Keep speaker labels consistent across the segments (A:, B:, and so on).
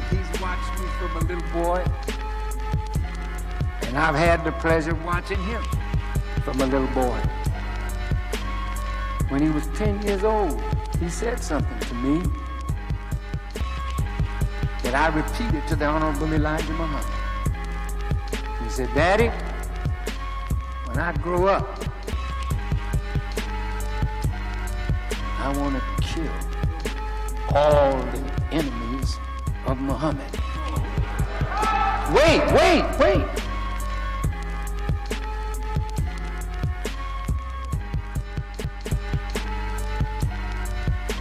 A: He's watched me from a little boy, and I've had the pleasure of watching him from a little boy. When he was 10 years old, he said something to me that I repeated to the Honorable Elijah Muhammad. He said, "Daddy, when I grow up, I want to kill all the enemies of Muhammad." Wait.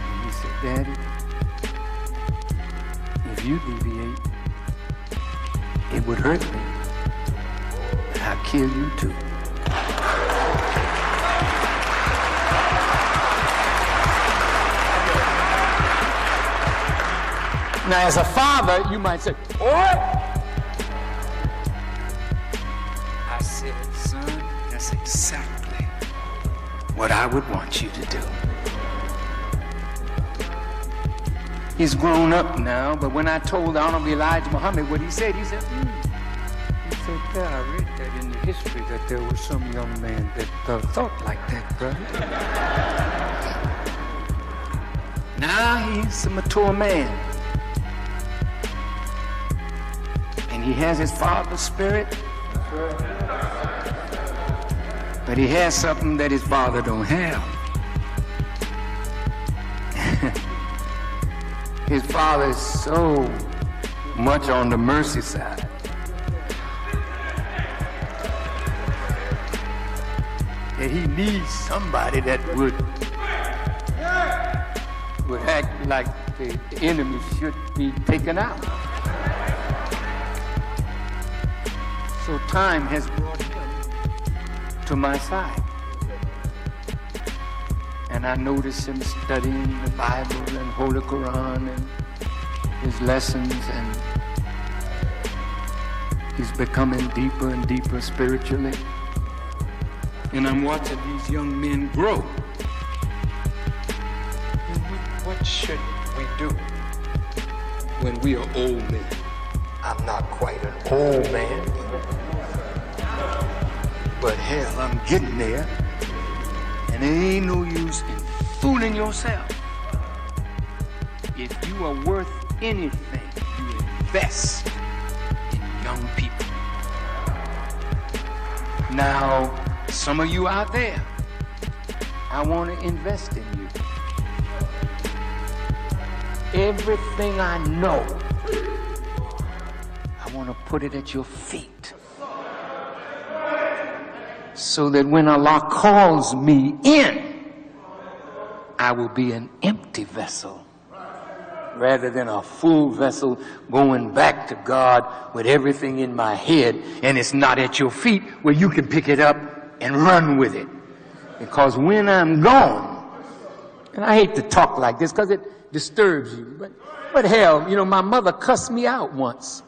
A: And he said, "Daddy, if you deviate, it would hurt me. I'll kill you too." Now, as a father, you might say, "What?" I said, "Son, that's exactly what I would want you to do." He's grown up now, but when I told the Honorable Elijah Muhammad what he said, "Yeah, I read that in the history that there was some young man that thought like that, brother." Now he's a mature man. And he has his father's spirit, but he has something that his father don't have. His father is so much on the mercy side. That he needs somebody that would act like the enemy should be taken out. So time has brought him to my side. And I notice him studying the Bible and Holy Quran and his lessons, and he's becoming deeper and deeper spiritually. And I'm watching these young men grow. And what should we do when we are old men? I'm not quite an old man, but hell, I'm getting there. And there ain't no use in fooling yourself. If you are worth anything, you invest in young people. Now, some of you out there, I want to invest in you. Everything I know, I want to put it at your feet. So that when Allah calls me in, I will be an empty vessel rather than a full vessel going back to God with everything in my head and it's not at your feet where you can pick it up and run with it. Because when I'm gone, and I hate to talk like this because it disturbs you, but hell, you know, my mother cussed me out once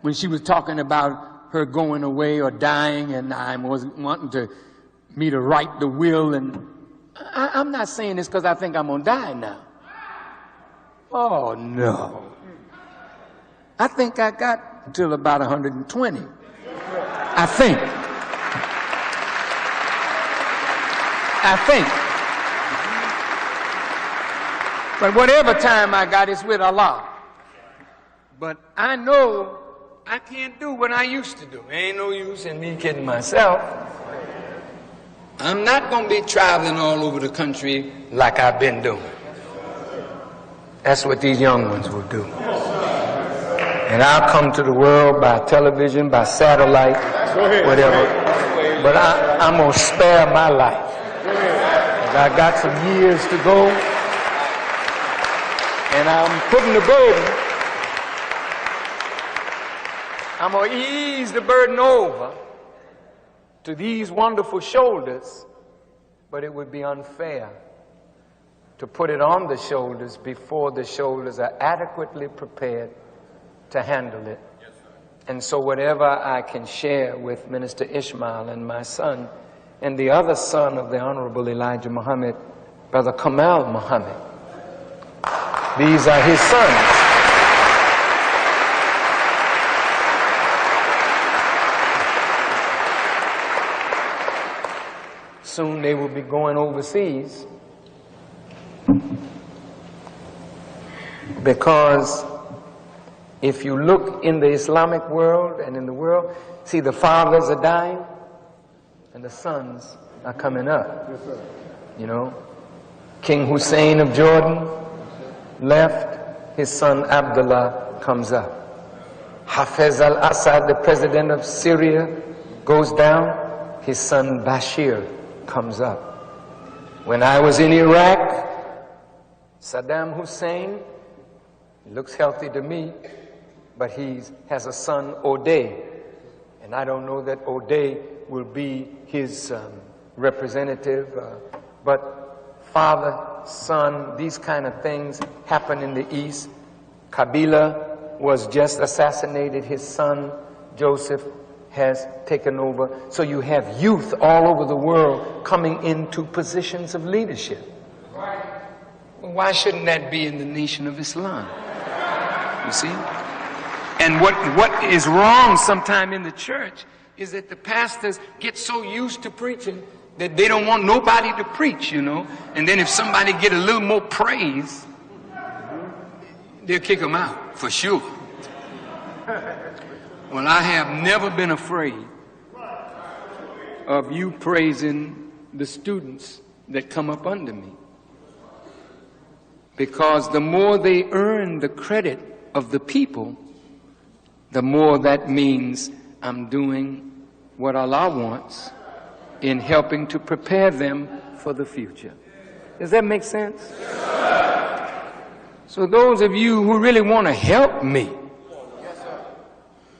A: when she was talking about her going away or dying, and I was wanting me to write the will. And I'm not saying this because I think I'm gonna die now. Oh no. I think I got till about 120. I think. But whatever time I got is with Allah. But I know I can't do what I used to do. Ain't no use in me kidding myself. I'm not going to be traveling all over the country like I've been doing. That's what these young ones will do. And I'll come to the world by television, by satellite, whatever. But I'm going to spare my life. 'Cause I got some years to go. And I'm putting the burden. I'm going to ease the burden over to these wonderful shoulders, but it would be unfair to put it on the shoulders before the shoulders are adequately prepared to handle it. And so whatever I can share with Minister Ishmael and my son and the other son of the Honorable Elijah Muhammad, Brother Kamal Muhammad. These are his sons. Soon they will be going overseas, because if you look in the Islamic world and in the world, see, the fathers are dying and the sons are coming up. You know, King Hussein of Jordan left, his son Abdullah comes up. Hafez al-Assad, the president of Syria, goes down, his son Bashir comes up. When I was in Iraq, Saddam Hussein looks healthy to me, but he has a son, O'Day, and I don't know that O'Day will be his representative, but father, son, these kind of things happen in the East. Kabila was just assassinated. His son, Joseph, has taken over. So you have youth all over the world coming into positions of leadership. Well, why shouldn't that be in the nation of Islam? You see? And what is wrong sometime in the church is that the pastors get so used to preaching that they don't want nobody to preach, you know. And then if somebody get a little more praise, they'll kick them out, for sure. Well, I have never been afraid of you praising the students that come up under me. Because the more they earn the credit of the people, the more that means I'm doing what Allah wants in helping to prepare them for the future. Does that make sense? So those of you who really want to help me,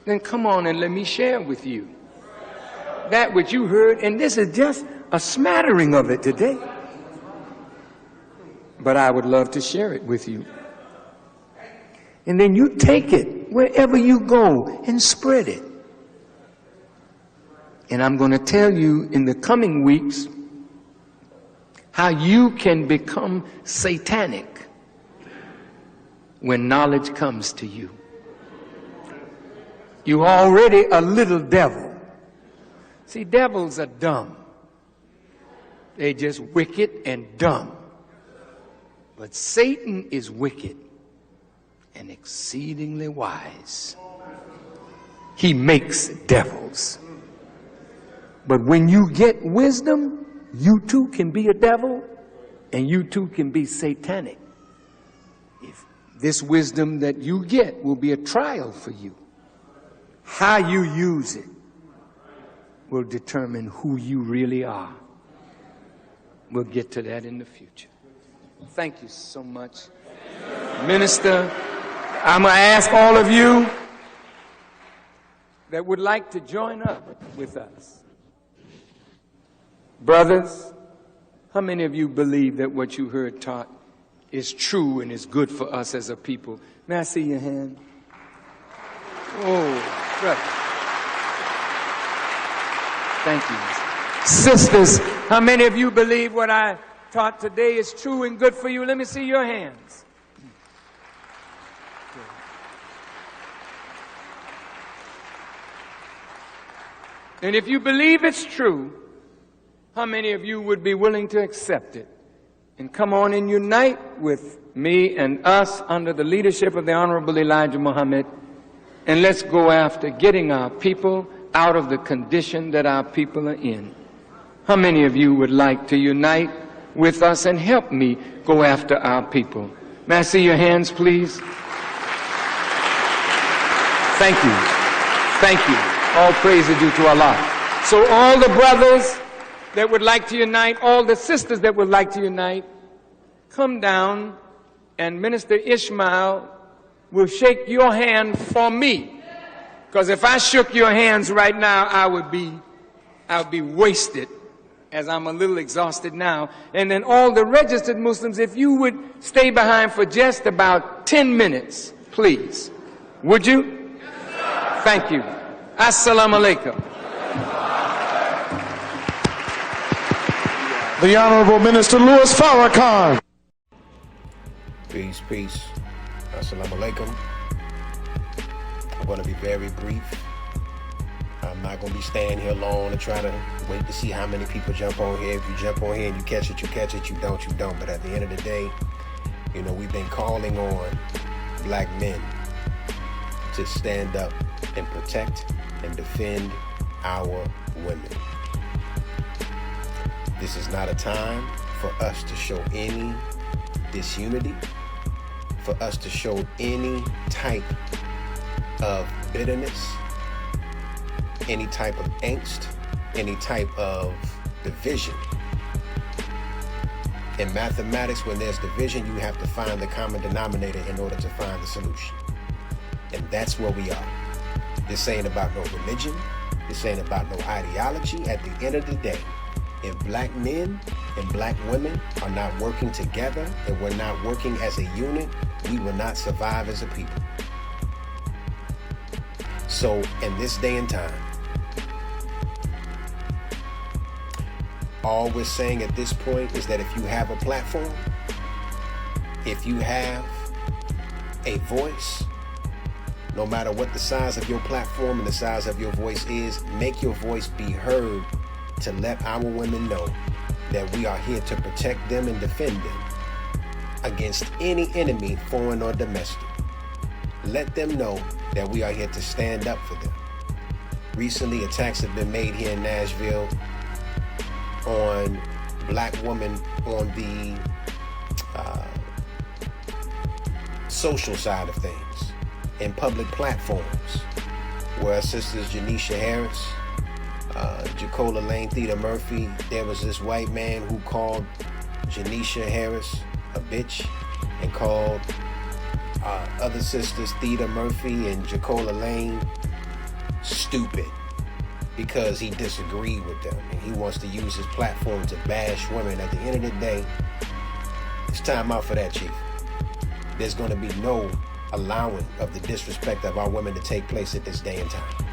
A: then come on and let me share with you that which you heard, and this is just a smattering of it today. But I would love to share it with you. And then you take it wherever you go and spread it. And I'm going to tell you in the coming weeks how you can become satanic when knowledge comes to you. You're already a little devil. See, devils are dumb. They're just wicked and dumb. But Satan is wicked and exceedingly wise. He makes devils. But when you get wisdom, you too can be a devil and you too can be satanic. If this wisdom that you get will be a trial for you, how you use it will determine who you really are. We'll get to that in the future. Thank you so much. Minister, I'm going to ask all of you that would like to join up with us. Brothers, how many of you believe that what you heard taught is true and is good for us as a people? May I see your hand? Oh, brother. Thank you. Sisters, how many of you believe what I taught today is true and good for you? Let me see your hands. And if you believe it's true, how many of you would be willing to accept it and come on and unite with me and us under the leadership of the Honorable Elijah Muhammad, and let's go after getting our people out of the condition that our people are in? How many of you would like to unite with us and help me go after our people? May I see your hands, please? Thank you. Thank you. All praise is due to Allah. So all the brothers that would like to unite, all the sisters that would like to unite, come down and Minister Ishmael will shake your hand for me. Because if I shook your hands right now, I would be wasted, as I'm a little exhausted now. And then all the registered Muslims, if you would stay behind for just about 10 minutes, please. Would you? Thank you. Assalamu alaikum.
B: the Honorable Minister Louis Farrakhan.
C: Peace, peace. Assalamu alaikum. I'm going to be very brief. I'm not going to be staying here long and try to wait to see how many people jump on here. If you jump on here and you catch it, you catch it. You don't. But at the end of the day, you know, we've been calling on black men to stand up and protect and defend our women. This is not a time for us to show any disunity, for us to show any type of bitterness, any type of angst, any type of division. In mathematics, when there's division, you have to find the common denominator in order to find the solution. And that's where we are. This ain't about no religion. This ain't about no ideology. At the end of the day, if black men and black women are not working together and we're not working as a unit, we will not survive as a people. So in this day and time, all we're saying at this point is that if you have a platform, if you have a voice, no matter what the size of your platform and the size of your voice is, make your voice be heard to let our women know that we are here to protect them and defend them against any enemy, foreign or domestic. Let them know that we are here to stand up for them. Recently, attacks have been made here in Nashville on black women on the social side of things, in public platforms, where sisters Janisha Harris, Jacola Lane, Theda Murphy, there was this white man who called Janisha Harris a bitch and called other sisters, Theda Murphy and Jacola Lane, stupid, because he disagreed with them and he wants to use his platform to bash women. At the end of the day, it's time out for that, Chief. There's going to be no allowing of the disrespect of our women to take place at this day and time.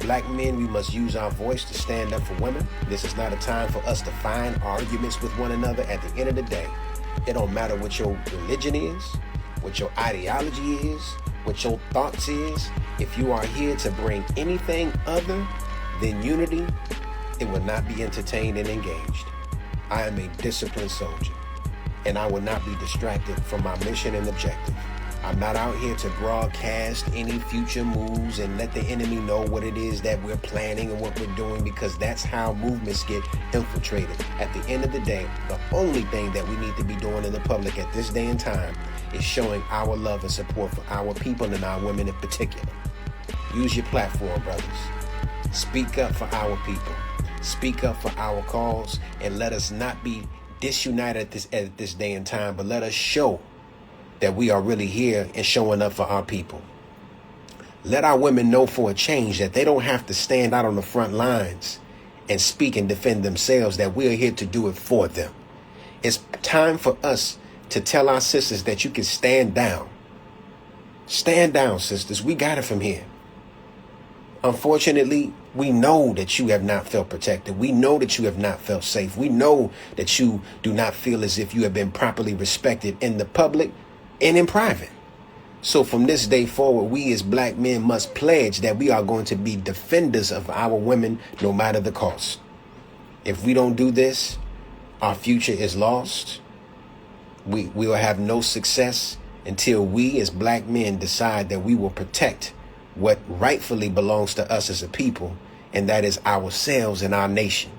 C: Black men, we must use our voice to stand up for women. This is not a time for us to find arguments with one another. At the end of the day, it don't matter what your religion is, what your ideology is, what your thoughts is. If you are here to bring anything other than unity, it will not be entertained and engaged. I am a disciplined soldier, and I will not be distracted from my mission and objective. I'm not out here to broadcast any future moves and let the enemy know what it is that we're planning and what we're doing, because that's how movements get infiltrated. At the end of the day, the only thing that we need to be doing in the public at this day and time is showing our love and support for our people and our women in particular. Use your platform, brothers. Speak up for our people. Speak up for our cause, and let us not be disunited at this day and time, but let us show that we are really here and showing up for our people. Let our women know for a change that they don't have to stand out on the front lines and speak and defend themselves, that we're here to do it for them. It's time for us to tell our sisters that you can stand down. Stand down, sisters. We got it from here. Unfortunately, we know that you have not felt protected. We know that you have not felt safe. We know that you do not feel as if you have been properly respected in the public and in private. So from this day forward, we as black men must pledge that we are going to be defenders of our women, no matter the cost. If we don't do this, our future is lost. We will have no success until we as black men decide that we will protect what rightfully belongs to us as a people, and that is ourselves and our nation.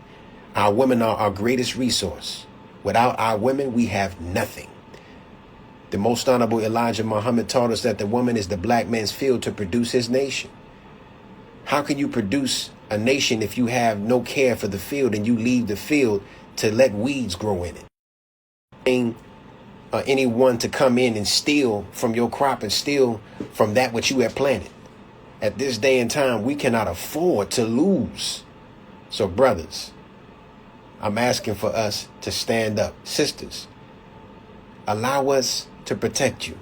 C: Our women are our greatest resource. Without our women, we have nothing. The most honorable Elijah Muhammad taught us that the woman is the black man's field to produce his nation. How can you produce a nation if you have no care for the field and you leave the field to let weeds grow in it? Anyone to come in and steal from your crop and steal from that which you have planted. At this day and time, we cannot afford to lose. So brothers, I'm asking for us to stand up. Sisters, allow us to protect you.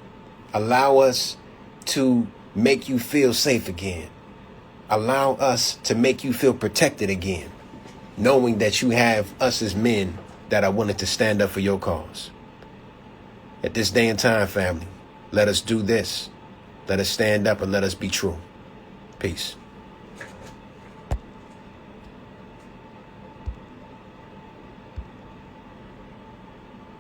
C: Allow us to make you feel safe again. Allow us to make you feel protected again, knowing that you have us as men that are willing to stand up for your cause. At this day and time, family, let us do this. Let us stand up and let us be true. Peace.